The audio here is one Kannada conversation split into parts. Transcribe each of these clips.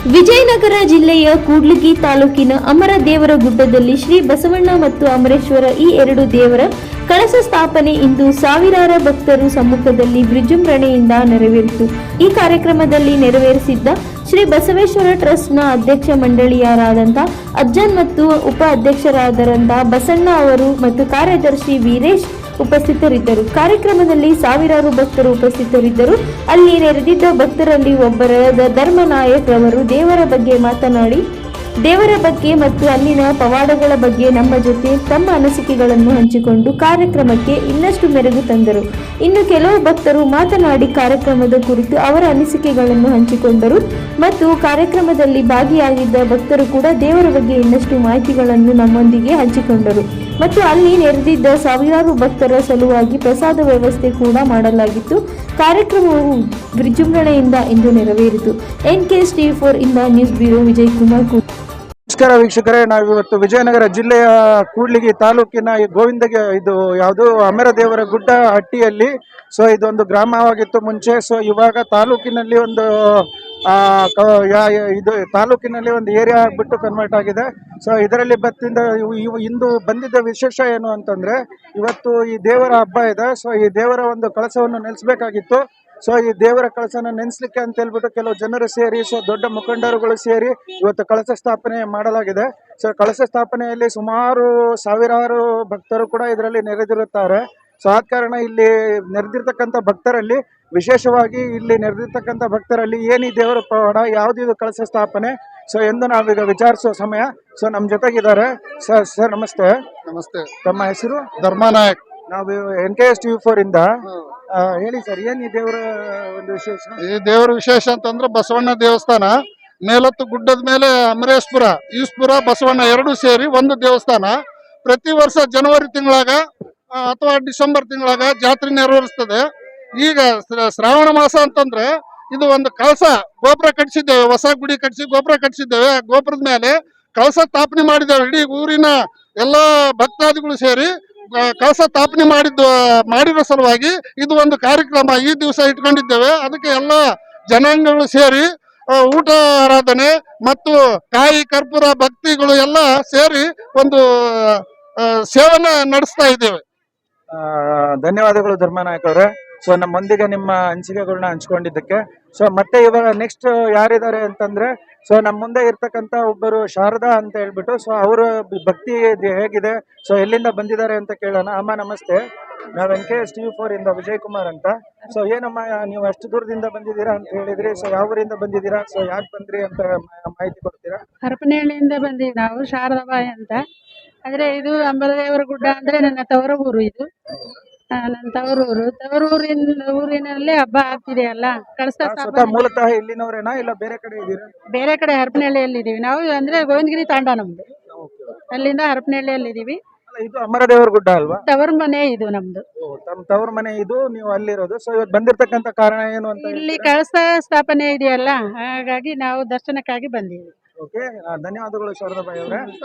ವಿಜಯನಗರ ಜಿಲ್ಲೆಯ ಕೂಡ್ಲಿಗಿ ತಾಲೂಕಿನ ಅಮರ ದೇವರ ಗುಡ್ಡದಲ್ಲಿ ಶ್ರೀ ಬಸವಣ್ಣ ಮತ್ತು ಅಮರೇಶ್ವರ ಈ ಎರಡು ದೇವರ ಕಳಸ ಸ್ಥಾಪನೆ ಇಂದು ಸಾವಿರಾರು ಭಕ್ತರು ಸಮ್ಮುಖದಲ್ಲಿ ವಿಜೃಂಭಣೆಯಿಂದ ನೆರವೇರಿತು. ಈ ಕಾರ್ಯಕ್ರಮದಲ್ಲಿ ನೆರವೇರಿಸಿದ್ದ ಶ್ರೀ ಬಸವೇಶ್ವರ ಟ್ರಸ್ಟ್ನ ಅಧ್ಯಕ್ಷ ಮಂಡಳಿಯರಾದಂಥ ಅಜ್ಜನ್ ಮತ್ತು ಉಪ ಅಧ್ಯಕ್ಷರಾದಂಥ ಬಸಣ್ಣ ಅವರು ಮತ್ತು ಕಾರ್ಯದರ್ಶಿ ವೀರೇಶ್ ಉಪಸ್ಥಿತರಿದ್ದರು. ಕಾರ್ಯಕ್ರಮದಲ್ಲಿ ಸಾವಿರಾರು ಭಕ್ತರು ಉಪಸ್ಥಿತರಿದ್ದರು. ಅಲ್ಲಿ ನೆರೆದಿದ್ದ ಭಕ್ತರಲ್ಲಿ ಒಬ್ಬರಾದ ಧರ್ಮನಾಯಕ್ ರವರು ದೇವರ ಬಗ್ಗೆ ಮಾತನಾಡಿ ದೇವರ ಬಗ್ಗೆ ಮತ್ತು ಅಲ್ಲಿನ ಪವಾಡಗಳ ಬಗ್ಗೆ ನಮ್ಮ ಜೊತೆ ತಮ್ಮ ಅನಿಸಿಕೆಗಳನ್ನು ಹಂಚಿಕೊಂಡು ಕಾರ್ಯಕ್ರಮಕ್ಕೆ ಇನ್ನಷ್ಟು ಮೆರುಗು ತಂದರು. ಇನ್ನು ಕೆಲವು ಭಕ್ತರು ಮಾತನಾಡಿ ಕಾರ್ಯಕ್ರಮದ ಕುರಿತು ಅವರ ಅನಿಸಿಕೆಗಳನ್ನು ಹಂಚಿಕೊಂಡರು ಮತ್ತು ಕಾರ್ಯಕ್ರಮದಲ್ಲಿ ಭಾಗಿಯಾಗಿದ್ದ ಭಕ್ತರು ಕೂಡ ದೇವರ ಬಗ್ಗೆ ಇನ್ನಷ್ಟು ಮಾಹಿತಿಗಳನ್ನು ನಮ್ಮೊಂದಿಗೆ ಹಂಚಿಕೊಂಡರು ಮತ್ತು ಅಲ್ಲಿ ನೆರೆದಿದ್ದ ಸಾವಿರಾರು ಭಕ್ತರ ಸಲುವಾಗಿ ಪ್ರಸಾದ ವ್ಯವಸ್ಥೆ ಕೂಡ ಮಾಡಲಾಗಿತ್ತು. ಕಾರ್ಯಕ್ರಮವು ವಿಜೃಂಭಣೆಯಿಂದ ಇಂದು ನೆರವೇರಿತು. NKS TV4 ಇಂದ ನ್ಯೂಸ್ ಬ್ಯೂರೋ ವಿಜಯಕುಮಾರ್. ನಮಸ್ಕಾರ ವೀಕ್ಷಕರೇ, ನಾವಿವತ್ತು ವಿಜಯನಗರ ಜಿಲ್ಲೆಯ ಕೂಡ್ಲಿಗಿ ತಾಲೂಕಿನ ಗೋವಿಂದಗೆ ಇದು ಯಾವುದು ಅಮರ ದೇವರ ಗುಡ್ಡ ಹಟ್ಟಿಯಲ್ಲಿ ಇದೊಂದು ಗ್ರಾಮವಾಗಿತ್ತು ಮುಂಚೆ. ಇವಾಗ ತಾಲೂಕಿನಲ್ಲಿ ಒಂದು ಇದು ತಾಲೂಕಿನಲ್ಲಿ ಒಂದು ಏರಿಯಾ ಆಗ್ಬಿಟ್ಟು ಕನ್ವರ್ಟ್ ಆಗಿದೆ. ಇದರಲ್ಲಿ ಇಂದು ಬಂದಿದ್ದ ವಿಶೇಷ ಏನು ಅಂತಂದ್ರೆ ಇವತ್ತು ಈ ದೇವರ ಹಬ್ಬ ಇದೆ. ಈ ದೇವರ ಒಂದು ಕಳಸವನ್ನು ನೆಲೆಸಬೇಕಾಗಿತ್ತು. ಈ ದೇವರ ಕಳಸನ ನೆನೆಸ್ಲಿಕ್ಕೆ ಅಂತ ಹೇಳ್ಬಿಟ್ಟು ಕೆಲವು ಜನರು ಸೇರಿ ದೊಡ್ಡ ಮುಖಂಡರುಗಳು ಸೇರಿ ಇವತ್ತು ಕಳಸ ಸ್ಥಾಪನೆ ಮಾಡಲಾಗಿದೆ. ಕಳಸ ಸ್ಥಾಪನೆಯಲ್ಲಿ ಸುಮಾರು ಸಾವಿರಾರು ಭಕ್ತರು ಕೂಡ ಇದರಲ್ಲಿ ನೆರೆದಿರುತ್ತಾರೆ. ಆದ ಕಾರಣ ಇಲ್ಲಿ ನೆರೆದಿರ್ತಕ್ಕಂಥ ಭಕ್ತರಲ್ಲಿ ವಿಶೇಷವಾಗಿ ಏನು ಈ ದೇವರ ಪವಾಡ, ಯಾವ್ದು ಕಳಸ ಸ್ಥಾಪನೆ ಎಂದು ನಾವೀಗ ವಿಚಾರಿಸುವ ಸಮಯ. ನಮ್ಮ ಜೊತೆಗಿದ್ದಾರೆ ಸರ್. ನಮಸ್ತೆ. ನಮಸ್ತೆ. ತಮ್ಮ ಹೆಸರು? ಧರ್ಮನಾಯಕ್. ನಾವು NKS TV4 ಇಂದ. ಹೇಳಿ ಸರ್, ಏನ್ ಈ ದೇವರ ಒಂದು ವಿಶೇಷ? ಈ ದೇವರ ವಿಶೇಷ ಅಂತಂದ್ರೆ ಬಸವಣ್ಣ ದೇವಸ್ಥಾನ ಮೇಲತ್ತು ಗುಡ್ಡದ ಮೇಲೆ ಅಮರೇಶ್ಪುರ, ಈಶ್ಪುರ, ಬಸವಣ್ಣ ಎರಡು ಸೇರಿ ಒಂದು ದೇವಸ್ಥಾನ. ಪ್ರತಿ ವರ್ಷ ಜನವರಿ ತಿಂಗಳಾಗ ಅಥವಾ ಡಿಸೆಂಬರ್ ತಿಂಗಳಾಗ ಜಾತ್ರೆ ನೆರವೇರಿಸ್ತದೆ. ಈಗ ಶ್ರಾವಣ ಮಾಸ ಅಂತಂದ್ರೆ ಇದು ಒಂದು ಕಳಸ ಗೋಪುರ ಕಟ್ಟಿಸಿದ್ದೇವೆ, ಹೊಸ ಗುಡಿ ಕಟ್ಟಿಸಿ ಗೋಪುರ ಕಟ್ಟಿಸಿದ್ದೇವೆ. ಗೋಪುರದ ಮೇಲೆ ಕಳಸ ಸ್ಥಾಪನೆ ಮಾಡಿದ್ದೇವೆ. ಇಡೀ ಊರಿನ ಎಲ್ಲಾ ಭಕ್ತಾದಿಗಳು ಸೇರಿ ಕಳಸ ಸ್ಥಾಪನೆ ಮಾಡಿರೋ ಸಲುವಾಗಿ ಇದು ಒಂದು ಕಾರ್ಯಕ್ರಮ ಈ ದಿವಸ ಇಟ್ಕೊಂಡಿದ್ದೇವೆ. ಅದಕ್ಕೆ ಎಲ್ಲ ಜನಾಂಗಗಳು ಸೇರಿ ಊಟ ಆರಾಧನೆ ಮತ್ತು ಕಾಯಿ ಕರ್ಪೂರ ಭಕ್ತಿಗಳು ಎಲ್ಲ ಸೇರಿ ಒಂದು ಸೇವನೆ ನಡೆಸ್ತಾ ಇದ್ದೇವೆ. ಧನ್ಯವಾದಗಳು ಧರ್ಮನಾಯಕ್ ಅವರೇ. ನಮ್ಮೊಂದಿಗೆ ನಿಮ್ಮ ಅನಿಸಿಕೆಗಳನ್ನ ಹಂಚ್ಕೊಂಡಿದ್ದಕ್ಕೆ. ಮತ್ತೆ ಇವಾಗ ನೆಕ್ಸ್ಟ್ ಯಾರಿದ್ದಾರೆ ಅಂತಂದ್ರೆ ನಮ್ಮ ಮುಂದೆ ಇರ್ತಕ್ಕಂಥ ಒಬ್ಬರು ಶಾರದಾ ಅಂತ ಹೇಳ್ಬಿಟ್ಟು ಅವರ ಭಕ್ತಿ ಹೇಗಿದೆ, ಎಲ್ಲಿಂದ ಬಂದಿದ್ದಾರೆ ಅಂತ ಕೇಳೋಣ. ಅಮ್ಮ ನಮಸ್ತೆ. ನಾವು NKS TV4 ಇಂದ ವಿಜಯಕುಮಾರ್ ಅಂತ. ಏನಮ್ಮ, ನೀವು ಅಷ್ಟು ದೂರದಿಂದ ಬಂದಿದ್ದೀರಾ ಅಂತ ಹೇಳಿದ್ರಿ. ಯಾವ ಊರಿಂದ ಬಂದಿದ್ದೀರಾ, ಯಾಕೆ ಬಂದ್ರಿ ಅಂತ ಮಾಹಿತಿ ಕೊಡ್ತೀರಾ? ಹರಪನಹಳ್ಳಿಯಿಂದ ಬಂದೀವಿ ನಾವು, ಶಾರದಾಬಾಯಿ ಅಂತ. ಆದ್ರೆ ಇದು ಅಂಬಲದೇವರ ಗುಡ್ಡ ಅಂದ್ರೆ ನನ್ನ ತವರ ಊರು. ಇದು ನನ್ನ ಊರಿನಲ್ಲಿ ಹಬ್ಬ ಆಗ್ತಿದೆಯಲ್ಲ, ಕಳಸ ಮೂಲತಃ ಇಲ್ಲಿನವರೇನಾ ಇಲ್ಲ ಬೇರೆ ಕಡೆ ಇದ್ದೀರಾ? ಬೇರೆ ಕಡೆ ಹರಪನಹಳ್ಳಿಯಲ್ಲಿ ಇದೀವಿ ನಾವು. ಅಂದ್ರೆ ಗೋವಿಂದಗಿರಿ ತಾಂಡ ನಮ್ದು. ಅಲ್ಲಿಂದ ಹರಪನಹಳ್ಳಿಯಲ್ಲಿ ಇದೀವಿ. ಇದು ಅಮರದೇವರ ಗುಡ್ಡ ಅಲ್ವಾ? ತವರ ಮನೆ ಇದು ನಮ್ದು. ತಮ್ಮ ತವರ ಮನೆ ಇದು, ನೀವು ಅಲ್ಲಿರೋದು. ಇವತ್ತು ಬಂದಿರತಕ್ಕಂತ ಕಾರಣ ಏನು ಅಂತ? ಇಲ್ಲಿ ಕಳಸ ಸ್ಥಾಪನೆ ಇದೆಯಲ್ಲ, ಹಾಗಾಗಿ ನಾವು ದರ್ಶನಕ್ಕಾಗಿ ಬಂದೀವಿ. ಓಕೆ, ಧನ್ಯವಾದಗಳು ಶಾರದಾಬಾಯಿ ಅವರೇ.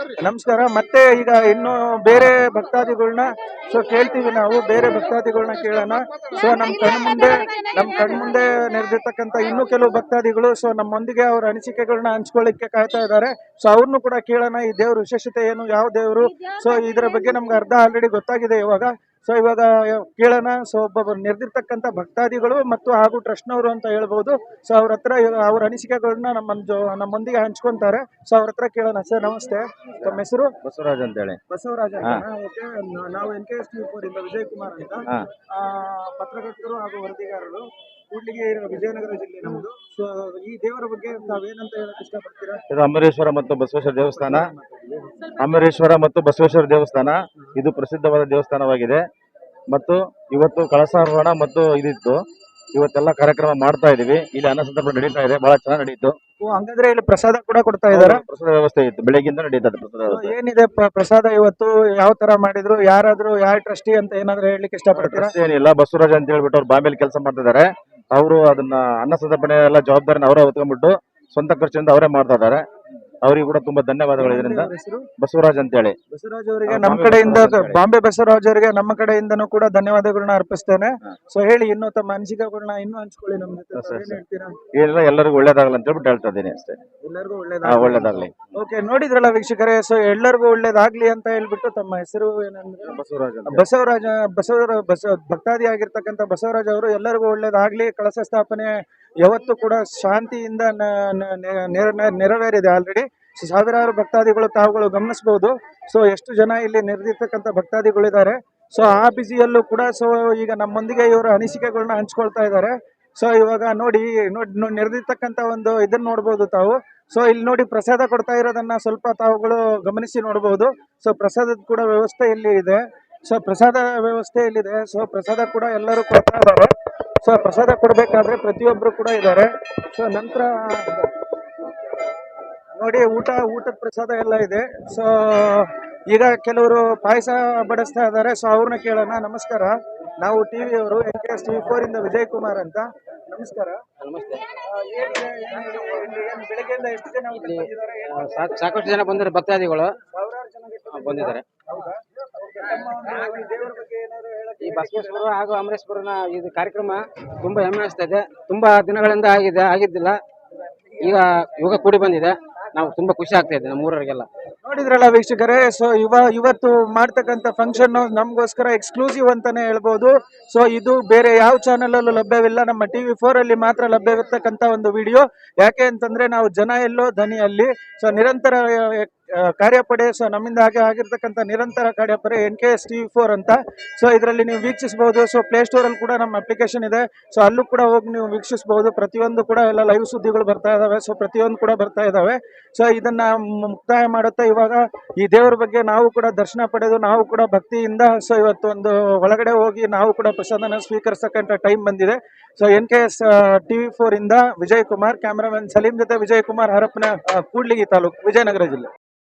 ನಮಸ್ಕಾರ. ಮತ್ತೆ ಈಗ ಇನ್ನು ಬೇರೆ ಭಕ್ತಾದಿಗಳನ್ನ ಕೇಳ್ತೀವಿ ನಾವು. ಬೇರೆ ಭಕ್ತಾದಿಗಳನ್ನ ಕೇಳೋಣ. ನಮ್ಮ ಕಣ್ಮುಂದೆ ನೆರೆದಿರ್ತಕ್ಕಂಥ ಇನ್ನೂ ಕೆಲವು ಭಕ್ತಾದಿಗಳು ನಮ್ಮೊಂದಿಗೆ ಅವರ ಅನಿಸಿಕೆಗಳನ್ನ ಹಂಚ್ಕೊಳ್ಳಿಕ್ಕೆ ಕಾಯ್ತಾ ಇದ್ದಾರೆ. ಅವ್ರನ್ನು ಕೂಡ ಕೇಳೋಣ. ಈ ದೇವ್ರ ವಿಶೇಷತೆ ಏನು, ಯಾವ ದೇವರು, ಇದರ ಬಗ್ಗೆ ನಮ್ಗೆ ಅರ್ಧ ಆಲ್ರೆಡಿ ಗೊತ್ತಾಗಿದೆ ಇವಾಗ. ಇವಾಗ ಕೇಳೋಣ. ಒಬ್ಬೊಬ್ಬರು ನೆರೆದಿರ್ತಕ್ಕಂಥ ಭಕ್ತಾದಿಗಳು ಮತ್ತು ಹಾಗೂ ಟ್ರಸ್ಟ್ನವರು ಅಂತ ಹೇಳ್ಬೋದು. ಅವ್ರ ಹತ್ರ ಅವ್ರ ಅನಿಸಿಕೆಗಳನ್ನ ನಮ್ಮೊಂದಿಗೆ ಹಂಚ್ಕೊಂತಾರೆ. ಅವ್ರ ಹತ್ರ ಕೇಳೋಣ. ಸರ್ ನಮಸ್ತೆ. ತಮ್ಮ ಹೆಸರು? ಬಸವರಾಜ್ ಅಂತ ಹೇಳಿ. ಬಸವರಾಜ್. ನಾವು NKS TV4 ಇಂದ ವಿಜಯಕುಮಾರ್ ಅಂತ, ಪತ್ರಕರ್ತರು ಹಾಗೂ ವರದಿಗಾರರು. ಕೂಡ್ಲಿಗಿ ವಿಜಯನಗರ ಜಿಲ್ಲೆ ನಮ್ದು. ಈ ದೇವರ ಬಗ್ಗೆ ತಾವೇನಂತ ಹೇಳಕ್ ಇಷ್ಟಪಡ್ತೀರಾ? ಇದು ಅಮರೇಶ್ವರ ಮತ್ತು ಬಸವೇಶ್ವರ ದೇವಸ್ಥಾನ. ಅಮರೇಶ್ವರ ಮತ್ತು ಬಸವೇಶ್ವರ ದೇವಸ್ಥಾನ ಇದು ಪ್ರಸಿದ್ಧವಾದ ದೇವಸ್ಥಾನವಾಗಿದೆ. ಮತ್ತು ಇವತ್ತು ಕಳಸಾರೋಹಣ ಮತ್ತು ಇದಿತ್ತು. ಇವತ್ತೆಲ್ಲ ಕಾರ್ಯಕ್ರಮ ಮಾಡ್ತಾ ಇದೀವಿ. ಇಲ್ಲಿ ಅನ್ನಸಂತರ್ಪಣೆ ನಡೀತಾ ಇದೆ, ಬಹಳ ಚೆನ್ನಾಗಿ ನಡೀತು. ಹಂಗಂದ್ರೆ ಇಲ್ಲಿ ಪ್ರಸಾದ ಕೂಡ ಕೊಡ್ತಾ ಇದಾರೆ? ಪ್ರಸಾದ ವ್ಯವಸ್ಥೆ ಇತ್ತು, ಬೆಳಗ್ಗಿಂದ ನಡೀತದೆ ಪ್ರಸಾದ ವ್ಯವಸ್ಥೆ. ಏನಿದೆ ಪ್ರಸಾದ ಇವತ್ತು? ಯಾವ ತರ ಮಾಡಿದ್ರು? ಯಾರ ಟ್ರಸ್ಟಿ ಅಂತ ಏನಾದ್ರು ಹೇಳಲಿಕ್ಕೆ ಇಷ್ಟಪಡ್ತೀರಾ? ಏನಿಲ್ಲ, ಬಸವರಾಜ್ ಅಂತ ಹೇಳ್ಬಿಟ್ಟು ಅವ್ರು ಬಾಂಬೆಲಿ ಕೆಲಸ ಮಾಡ್ತಿದ್ದಾರೆ. ಅವರು ಅದನ್ನ ಅನ್ನಸಂತರ್ಪಣೆ ಎಲ್ಲ ಜವಾಬ್ದಾರಿನ ಅವರೇ ಹೊತ್ಕೊಂಡ್ಬಿಟ್ಟು ಸ್ವಂತ ಖರ್ಚಿನಿಂದ ಅವರೇ ಮಾಡ್ತಾ ಇದ್ದಾರೆ. ಅವರಿಗೆ ಕೂಡ ತುಂಬಾ ಧನ್ಯವಾದಗಳು. ಇದರಿಂದ ಅವ್ರ ಹೆಸರು ಬಸವರಾಜ್ ಅಂತೇಳಿ. ಬಸವರಾಜ್ ಅವರಿಗೆ ಹಾ, ನಮ್ಮ ಬಾಂಬೆ ಕಡೆಯಿಂದ ಬಸವರಾಜ್ ಅಂತ ಹೇಳಿ. ಬಾಂಬೆ ಬಸವರಾಜ್ ಅವರಿಗೆ ನಮ್ಮ ಕಡೆಯಿಂದನೂ ಕೂಡ ಧನ್ಯವಾದಗಳನ್ನ ಅರ್ಪಿಸ್ತೇನೆ. ಹಾ. ಸೊ ಹೇಳಿ, ಇನ್ನು ತಮ್ಮ ಅನಿಸಿಕೆಗಳನ್ನ ಇನ್ನೂ ಹಂಚ್ಕೊಳ್ಳಿ ನಮ್ಮ ಜೊತೆ. ಸರಿ, ಏನ್ ಸರಿ. ಹೇಳ್ತೀರಾ? ಏನಿಲ್ಲ, ಎಲ್ಲರಿಗೂ ಒಳ್ಳೇದಾಗಲ್ಲ ಅಂತ ಹೇಳ್ಬಿಟ್ಟು ಹೇಳ್ತಾ ಇದ್ದೀನಿ ಅಷ್ಟೇ. ಎಲ್ಲರಿಗೂ ಒಳ್ಳೇದಾಗ್ಲಿ. ಓಕೆ, ನೋಡಿದ್ರಲ್ಲ ವೀಕ್ಷಕರೇ. ಸೊ ಎಲ್ಲರಿಗೂ ಒಳ್ಳೇದಾಗ್ಲಿ ಅಂತ ಹೇಳ್ಬಿಟ್ಟು, ತಮ್ಮ ಹೆಸರು ಏನಂದ್ರೆ ಬಸವರಾಜ್ ಅಂತ. ಭಕ್ತಾದಿ ಆಗಿರ್ತಕ್ಕಂಥ ಬಸವರಾಜ್ ಅವರು ಎಲ್ಲರಿಗೂ ಒಳ್ಳೇದಾಗ್ಲಿ. ಕಳಶ ಸ್ಥಾಪನೆ ಯಾವತ್ತೂ ಕೂಡ ಶಾಂತಿಯಿಂದ ನೆರವೇರಿದೆ ಆಲ್ರೆಡಿ. ಸಾವಿರಾರು ಭಕ್ತಾದಿಗಳು ತಾವುಗಳು ಗಮನಿಸಬಹುದು. ಸೊ ಎಷ್ಟು ಜನ ಇಲ್ಲಿ ನೆರೆದಿರ್ತಕ್ಕಂಥ ಭಕ್ತಾದಿಗಳಿದ್ದಾರೆ. ಸೊ ಆ ಬಿಸಿಯಲ್ಲೂ ಕೂಡ ಸೊ ಈಗ ನಮ್ಮೊಂದಿಗೆ ಇವರ ಅನಿಸಿಕೆಗಳನ್ನ ಹಂಚ್ಕೊಳ್ತಾ ಇದ್ದಾರೆ. ಸೊ ಇವಾಗ ನೋಡಿ ನೆರೆದಿರ್ತಕ್ಕಂಥ ಒಂದು ಇದನ್ನ ನೋಡ್ಬೋದು ತಾವು. ಸೊ ಇಲ್ಲಿ ನೋಡಿ, ಪ್ರಸಾದ ಕೊಡ್ತಾ ಇರೋದನ್ನ ಸ್ವಲ್ಪ ತಾವುಗಳು ಗಮನಿಸಿ ನೋಡಬಹುದು. ಸೊ ಪ್ರಸಾದದ ಕೂಡ ವ್ಯವಸ್ಥೆ ಇಲ್ಲಿ ಇದೆ. ಸೊ ಪ್ರಸಾದ ವ್ಯವಸ್ಥೆ ಇಲ್ಲಿದೆ. ಸೊ ಪ್ರಸಾದ ಕೂಡ ಎಲ್ಲರೂ ಕೊಡ್ತಾ ಇದ್ದಾರೆ. ಸೊ ಪ್ರಸಾದ ಕೊಡಬೇಕಾದ್ರೆ ಪ್ರತಿಯೊಬ್ಬರು ಕೂಡ ಇದ್ದಾರೆ. ಸೊ ನಂತರ ನೋಡಿ, ಊಟದ ಪ್ರಸಾದ ಎಲ್ಲ ಇದೆ. ಸೊ ಈಗ ಕೆಲವರು ಪಾಯಸ ಬಡಿಸ್ತಾ ಇದ್ದಾರೆ. ಸೊ ಅವ್ರನ್ನ ಕೇಳೋಣ. ನಮಸ್ಕಾರ, ನಾವು ಟಿವಿ ಅವರು NKS TV4 ಇಂದ ವಿಜಯ್ ಕುಮಾರ್ ಅಂತ. ನಮಸ್ಕಾರ. ನಮಸ್ತೆ. ಏನ್ ಬೆಳಗ್ಗೆಯಿಂದ ಎಷ್ಟು ಜನ ಊಟಕ್ಕೆ ಬಂದಿದ್ದಾರೆ? ಸಾಕಷ್ಟು ಜನ ಬಂದಿದ್ದಾರೆ, ಭಕ್ತಾದಿಗಳು ಸಾವಿರಾರು ಜನ ಬಂದಿದ್ದಾರೆ. ಹೌದಾ? Okay. ನಮ್ಮ ಒಂದು ಈ ದೇವರ ಬಗ್ಗೆ ಏನಾದ್ರು ಹೇಳಕ್ಕೆ ಈ ಬಸವೇಶ್ವರ ಹಾಗೂ ಅಮರೇಶ್ವರನ ಇದು ಕಾರ್ಯಕ್ರಮ ತುಂಬಾ ಹೆಮ್ಮೆ ಅನಿಸ್ತಾ ಇದೆ. ತುಂಬಾ ದಿನಗಳಿಂದ ಆಗಿದ್ದಿಲ್ಲ, ಇವಾಗ ಕೂಡಿ ಬಂದಿದೆ. ನಾವು ತುಂಬಾ ಖುಷಿ ಆಗ್ತಾ ಇದೆ ನಮ್ಮೂರವರಿಗೆಲ್ಲ. ನೋಡಿದ್ರಲ್ಲ ವೀಕ್ಷಕರೇ. ಸೊ ಇವತ್ತು ಮಾಡ್ತಕ್ಕಂಥ ಫಂಕ್ಷನ್ ನಮಗೋಸ್ಕರ ಎಕ್ಸ್ಕ್ಲೂಸಿವ್ ಅಂತಾನೆ ಹೇಳ್ಬೋದು. ಸೊ ಇದು ಬೇರೆ ಯಾವ ಚಾನೆಲ್ ಅಲ್ಲೂ ಲಭ್ಯವಿಲ್ಲ, ನಮ್ಮ TV4 ಅಲ್ಲಿ ಮಾತ್ರ ಲಭ್ಯವಿರ್ತಕ್ಕಂಥ ಒಂದು ವಿಡಿಯೋ. ಯಾಕೆ ಅಂತಂದ್ರೆ ನಾವು ಜನ ಎಲ್ಲೋ ಧನಿ ಅಲ್ಲಿ. ಸೊ ನಿರಂತರ ಕಾರ್ಯಪಡೆ. ಸೊ ನಮ್ಮಿಂದ ಆಗಿರ್ತಕ್ಕಂಥ ನಿರಂತರ ಕಾರ್ಯಪಡೆ NKS TV4 ಅಂತ. ಸೊ ಇದರಲ್ಲಿ ನೀವು ವೀಕ್ಷಿಸಬಹುದು. ಸೊ ಪ್ಲೇಸ್ಟೋರ್ ಅಲ್ಲಿ ಕೂಡ ನಮ್ಮ ಅಪ್ಲಿಕೇಶನ್ ಇದೆ. ಸೊ ಅಲ್ಲೂ ಕೂಡ ಹೋಗಿ ನೀವು ವೀಕ್ಷಿಸಬಹುದು. ಪ್ರತಿಯೊಂದು ಕೂಡ ಎಲ್ಲ ಲೈವ್ ಸುದ್ದಿಗಳು ಬರ್ತಾ ಇದಾವೆ. ಸೊ ಪ್ರತಿಯೊಂದು ಕೂಡ ಬರ್ತಾ ಇದಾವೆ. ಸೊ ಇದನ್ನ ಮುಕ್ತಾಯ ಮಾಡುತ್ತಾ ಇವಾಗ ಈ ದೇವರ ಬಗ್ಗೆ ನಾವು ಕೂಡ ದರ್ಶನ ಪಡೆದು ನಾವು ಕೂಡ ಭಕ್ತಿಯಿಂದ ಸೊ ಇವತ್ತು ಒಂದು ಒಳಗಡೆ ಹೋಗಿ ನಾವು ಕೂಡ ಪ್ರಸಾದನ ಸ್ವೀಕರಿಸತಕ್ಕಂಥ ಟೈಮ್ ಬಂದಿದೆ. ಸೊ NKS TV4 ಇಂದ ವಿಜಯ್ ಕುಮಾರ್, ಕ್ಯಾಮರಾಮನ್ ಸಲೀಂ ಜೊತೆ ವಿಜಯ್ ಕುಮಾರ್, ಹರಪನ, ಕೂಡ್ಲಿಗಿ ತಾಲೂಕು, ವಿಜಯನಗರ ಜಿಲ್ಲೆ.